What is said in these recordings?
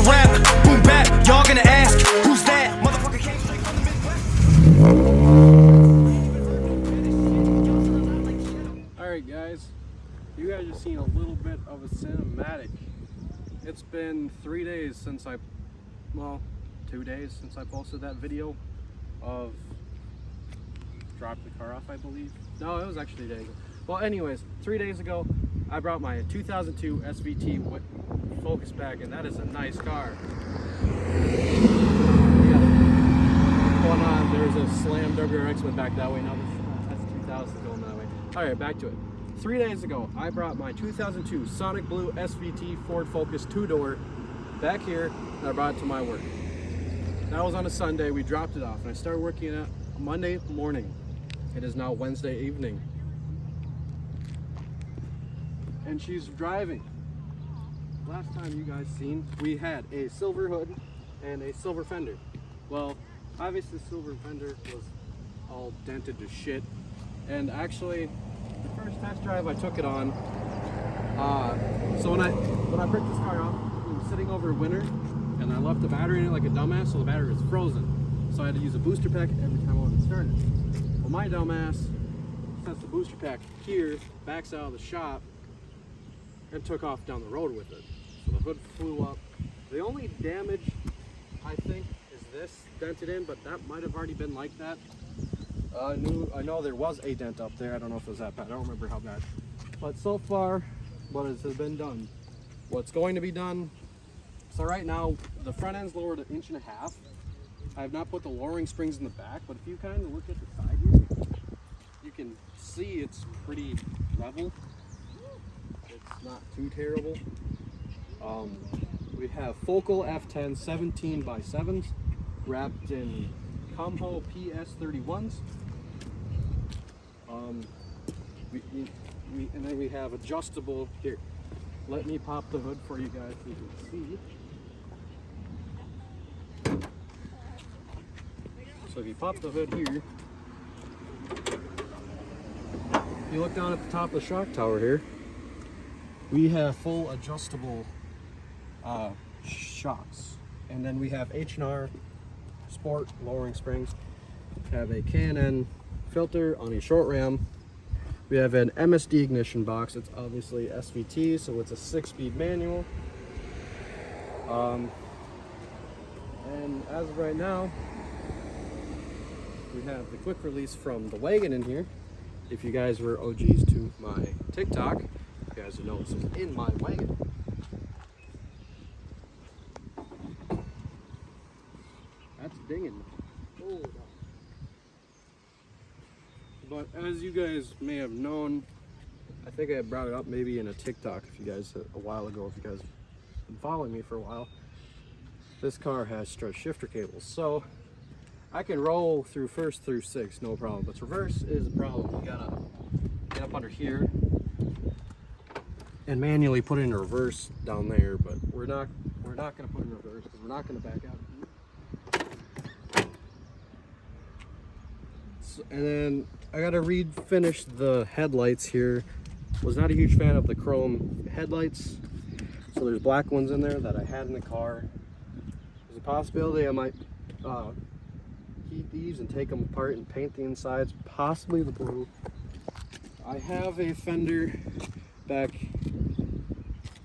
rap, boom bap, y'all gonna ask, who's that? Motherfucker came straight from the Midwest. Alright guys, you guys have seen a little bit of a cinematic. It's been 3 days since 2 days since I posted that video of dropped the car off, I believe. No, it was actually days. Well, anyways, 3 days ago, I brought my 2002 SVT Focus back, and that is a nice car. Going on, there's a Slam WRX went back that way. Now that's 2000 going that way. All right, back to it. 3 days ago, I brought my 2002 Sonic Blue SVT Ford Focus 2-door back here, and I brought it to my work. That was on a Sunday. We dropped it off, and I started working at Monday morning. It is now Wednesday evening, and she's driving. Last time you guys seen, we had a silver hood and a silver fender. Well, obviously the silver fender was all dented to shit, and actually the first test drive I took it on, so when I picked this car up, it was sitting over winter, and I left the battery in it like a dumbass, so the battery was frozen. So I had to use a booster pack every time I wanted to start it. Well, my dumbass sets the booster pack here, backs out of the shop, and took off down the road with it. So the hood flew up. The only damage, I think, is this dented in, but that might have already been like that. I know there was a dent up there. I don't know if it was that bad. I don't remember how bad. But so far, what has been done, what's going to be done. So right now, the front end's lowered 1.5 inches. I have not put the lowering springs in the back, but if you kind of look at the side here, you can see it's pretty level. It's not too terrible. We have Focal F10 17x7s wrapped in Comho PS31s. And then we have adjustable here. Let me pop the hood for you guys so you can see. So if you pop the hood here, you look down at the top of the shock tower here, we have full adjustable shocks. And then we have H&R Sport lowering springs. We have a K&N filter on a short ram. We have an MSD ignition box. It's obviously SVT, so it's a 6-speed manual. And as of right now, we have the quick release from the wagon in here. If you guys were OGs to my TikTok, you guys would know this is in my wagon. That's dinging. Oh, but as you guys may have known, I think I brought it up maybe in a TikTok if you guys a while ago, if you guys have been following me for a while. This car has strut shifter cables, so I can roll through first through 6, no problem. But reverse is a problem. You gotta get up under here and manually put it in reverse down there. But we're not gonna put it in reverse because we're not gonna back out. So, and then I gotta finish the headlights here. Was not a huge fan of the chrome headlights, so there's black ones in there that I had in the car. There's a possibility I might heat these and take them apart and paint the insides, possibly the blue. I have a fender back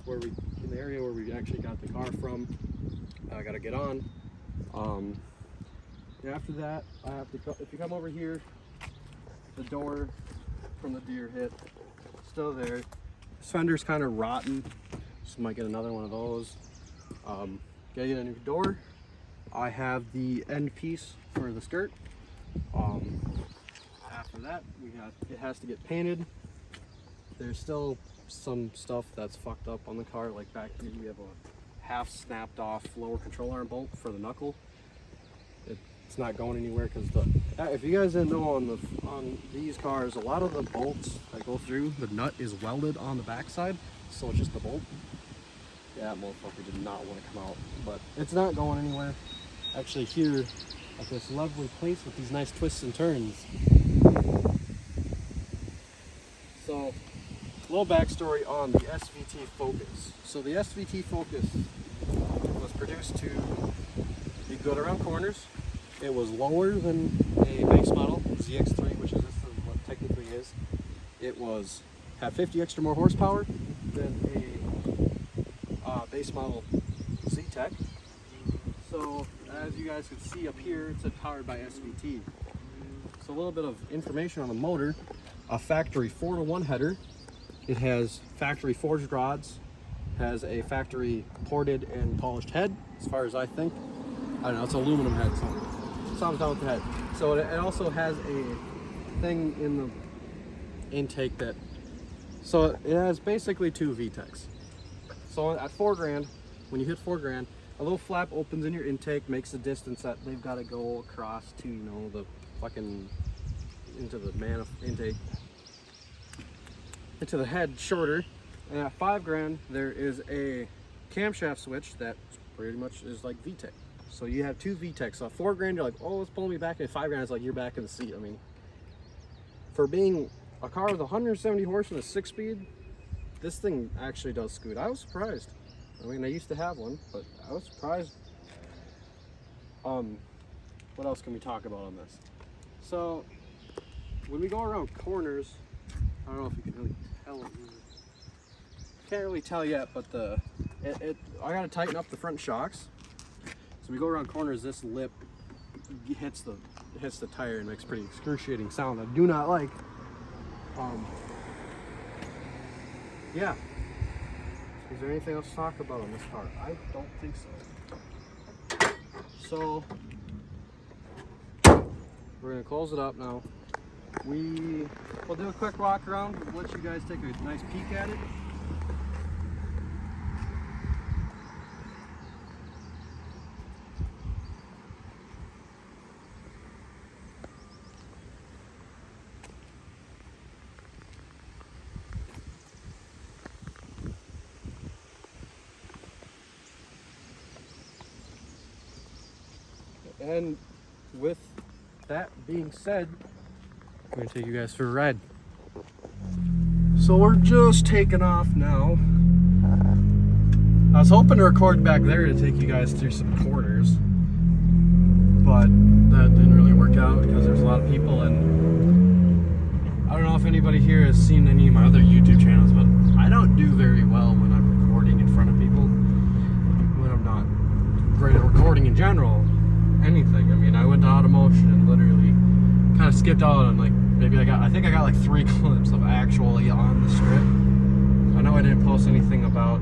where in the area where we actually got the car from. I gotta get on. After that, I have to if you come over here, the door from the deer hit still there. This fender's kind of rotten, so might get another one of those. Gotta get a new door. I have the end piece for the skirt. After that, it has to get painted. There's still some stuff that's fucked up on the car, like back here we have a half snapped off lower control arm bolt for the knuckle. It's not going anywhere because if you guys didn't know, on these cars, a lot of the bolts that go through, the nut is welded on the backside, so it's just the bolt. Yeah, that motherfucker did not want to come out, but it's not going anywhere. Actually here at this lovely place with these nice twists and turns. So, a little backstory on the SVT Focus. So the SVT Focus was produced to be good around corners. It was lower than a base model ZX3, which is what technically is. It had 50 extra more horsepower than a base model Z-Tech. So as you guys can see up here, it's powered by SVT. So a little bit of information on the motor: a factory 4-to-1 header. It has factory forged rods. Has a factory ported and polished head, as far as I think. I don't know, it's an aluminum head, something's done with the head. So it also has a thing in the intake so it has basically 2 VTECs. So at $4,000, when you hit $4,000, a little flap opens in your intake, makes the distance that they've got to go across to, you know, the fucking, into the intake, into the head shorter. And at $5,000, there is a camshaft switch that pretty much is like VTEC. So you have 2 VTECs. So at $4,000, you're like, oh, it's pulling me back. At $5,000, it's like you're back in the seat. I mean, for being a car with 170 horse and a 6-speed, this thing actually does scoot. I was surprised. I mean, I used to have one, but I was surprised. What else can we talk about on this? So when we go around corners, I don't know if you can really tell. Can't really tell yet, but I gotta tighten up the front shocks. So we go around corners, this lip hits the tire and makes pretty excruciating sound I do not like. Yeah. Is there anything else to talk about on this car? I don't think so. So we're gonna close it up now. We'll do a quick walk around, let you guys take a nice peek at it. And with that being said, I'm going to take you guys for a ride. So we're just taking off now. I was hoping to record back there to take you guys through some corners, but that didn't really work out because there's a lot of people, and I don't know if anybody here has seen any of my other YouTube channels, but I don't do very well when I'm recording in front of people, when I'm not great at recording in general. Anything. I mean, I went to Automotion and literally kind of skipped out on, like, maybe I think I got like 3 clips of actually on the strip. I know I didn't post anything about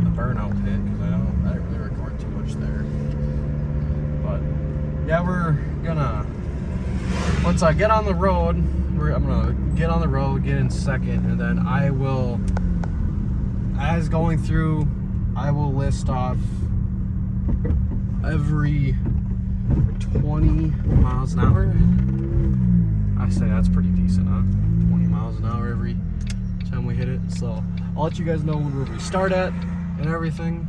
the burnout pit because I didn't really record too much there. But yeah, we're gonna, once I get on the road, I'm gonna get on the road, get in second, and then I will, as going through, I will list off every 20 miles an hour. I say that's pretty decent, huh? 20 miles an hour every time we hit it. So I'll let you guys know where we start at and everything.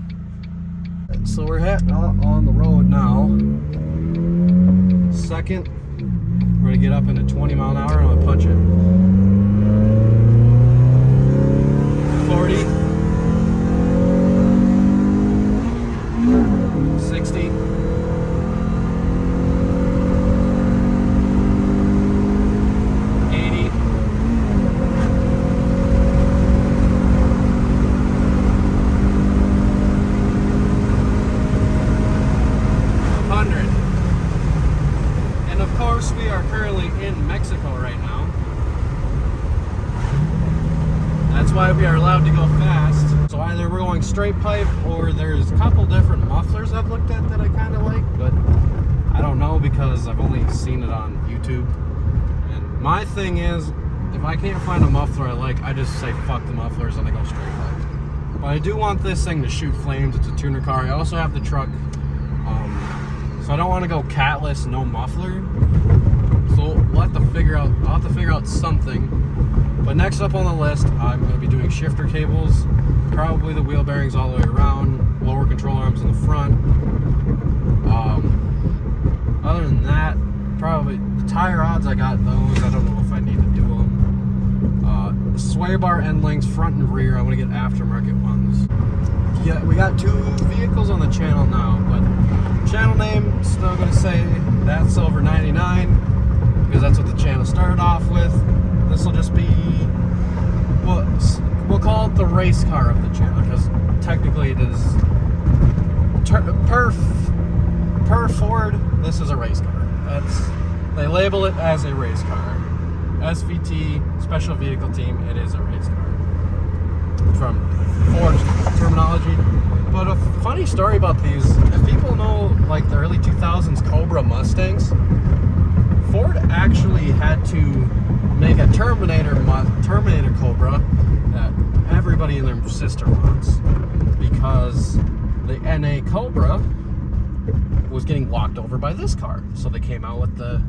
So we're heading on the road now. Second, we're gonna get up into 20 mile an hour and I'm gonna punch it. 40. 60, 80, 100. And of course, we are currently in Mexico right now. That's why we are allowed to go fast. So either we're going straight pipe or there's a couple different mufflers I've looked at that I kind of like, but I don't know because I've only seen it on YouTube. And my thing is, if I can't find a muffler I like, I just say fuck the mufflers and I go straight pipe. But I do want this thing to shoot flames. It's a tuner car. I also have the truck, so I don't want to go catless, no muffler. So we'll have to figure out. I'll have to figure out something. But next up on the list, I'm going to be doing shifter cables, probably the wheel bearings all the way around, lower control arms in the front. Other than that, probably the tie rods, I got those. I don't know if I need to do them. sway bar end links, front and rear. I'm gonna get aftermarket ones. Yeah, we got 2 vehicles on the channel now, but channel name still gonna say That Silver 99 because that's what the channel started off with. This will just be, well, we'll call it the race car of the channel because technically it is per Ford. This is a race car. They label it as a race car. SVT, Special Vehicle Team. It is a race car from Ford's terminology. But a funny story about these, if people know like the early 2000s Cobra Mustangs, Ford actually had to make a Terminator Cobra that everybody and their sister wants because the NA Cobra was getting walked over by this car. So they came out with the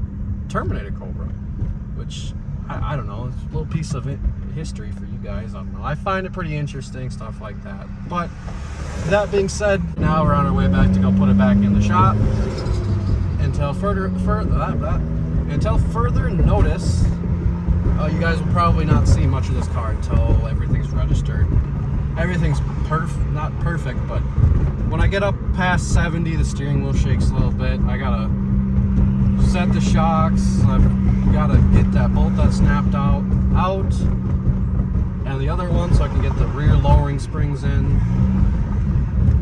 Terminator Cobra, which I don't know, it's a little piece of history for you guys. I don't know. I find it pretty interesting, stuff like that. But that being said, now we're on our way back to go put it back in the shop until further notice. You guys will probably not see much of this car until everything's registered. Everything's not perfect, but when I get up past 70, the steering wheel shakes a little bit. I gotta set the shocks. I've gotta get that bolt that snapped out, and the other one so I can get the rear lowering springs in.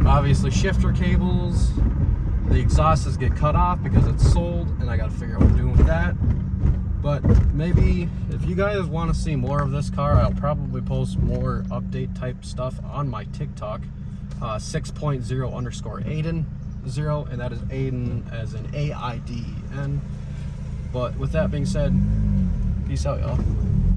Obviously, shifter cables. The exhausts get cut off because it's sold, and I gotta figure out what I'm doing with that. But maybe if you guys want to see more of this car, I'll probably post more update type stuff on my TikTok, 6.0_Aiden0, and that is Aiden as in AIDN. But with that being said, peace out, y'all.